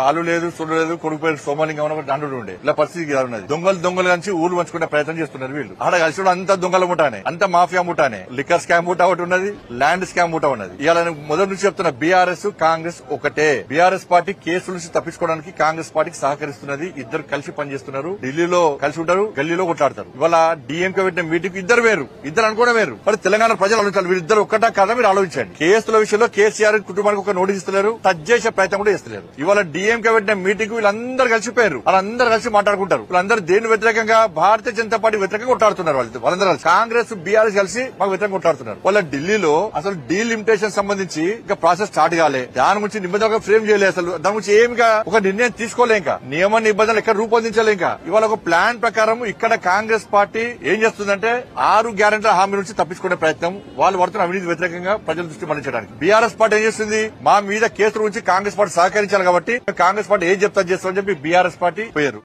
ఆలు లేదు సొల్లు లేదు కొడుకు పేరు సోమలింగం అని దండు ఉండే ఇలా పరిస్థితి ఉన్నది. దొంగలు కలిసి ఊరు పంచుకునే ప్రయత్నం చేస్తున్నారు వీళ్ళు. ఆడ కలిసి అంత దొంగల ముఠానే, అంత మాఫియా ముఠానే, లిక్కర్ స్కామ్ ముఠా ఒకటి ఉన్నది, ల్యాండ్ స్కామ్ ముఠా ఉన్నది. ఇవాళ మొదటి నుంచి చెప్తున్న బీఆర్ఎస్ కాంగ్రెస్ ఒకటే. బీఆర్ఎస్ పార్టీ కేసుల నుంచి తప్పించుకోవడానికి కాంగ్రెస్ పార్టీకి సహకరిస్తున్నది. ఇద్దరు కలిసి పనిచేస్తున్నారు. ఢిల్లీలో కలిసి ఉంటారు, గల్లీలో కొట్లాడతారు. ఇవాళ డిఎంకే పెట్టిన మీటింగ్ ఇద్దరు వేరు, ఇద్దరు అనుకోవడం వేరు. మరి తెలంగాణ ప్రజలు ఆలోచించాలి, వీరిద్దరు ఒక్కటా కదా మీరు ఆలోచించండి. కేసుల విషయంలో కేసీఆర్ కుటుంబానికి ఒక నోటీస్ ఇస్తలేరు, టచ్ చేసే ప్రయత్నం కూడా చేస్తలేరు. ఇవాళ డిఎంకే పెట్టిన మీటింగ్ వీళ్ళందరూ కలిసిపోయారు, వాళ్ళందరూ కలిసి మాట్లాడుకుంటారు. వీళ్ళందరూ దేని వ్యతిరేకంగా భారతీయ జనతా పార్టీ వ్యతిరేకంగా కొట్లాడుతున్నారు. వాళ్ళందరూ కాంగ్రెస్ బీఆర్ఎస్ కలిసి మాకు వ్యతిరేకంగా కొట్లాడుతున్నారు. వాళ్ళ ఢిల్లీలో అసలు డీలిమిటేషన్ సంబంధించి ఇంకా ప్రాసెస్ స్టార్ట్ కాలే, దాని గురించి నిబంధనలు ఫ్రేమ్ చేయలేదు, అసలు దాని గురించి ఏమిగా ఒక నిర్ణయం తీసుకోలే, ఇంకా నియమ నిబంధనలు ఎక్కడ రూపొందించాలి. ఇంకా ఇవాళ ఒక ప్లాన్ ప్రకారం ఇక్కడ కాంగ్రెస్ పార్టీ ఏం చేస్తుందంటే 6 గ్యారెంటీల హామీ నుంచి తప్పించుకునే ప్రయత్నం, వాళ్ళు పడుతున్న అవినీతి వ్యతిరేకంగా ప్రజల దృష్టి మళ్లించడానికి. బీఆర్ఎస్ పార్టీ ఏం చేస్తుంది, మా మీద కేసుల గురించి కాంగ్రెస్ పార్టీ సహకరించాలి కాబట్టి కాంగ్రెస్ పార్టీ ఏం చెప్తా చేస్తామని చెప్పి బీఆర్ఎస్ పార్టీ పోయారు.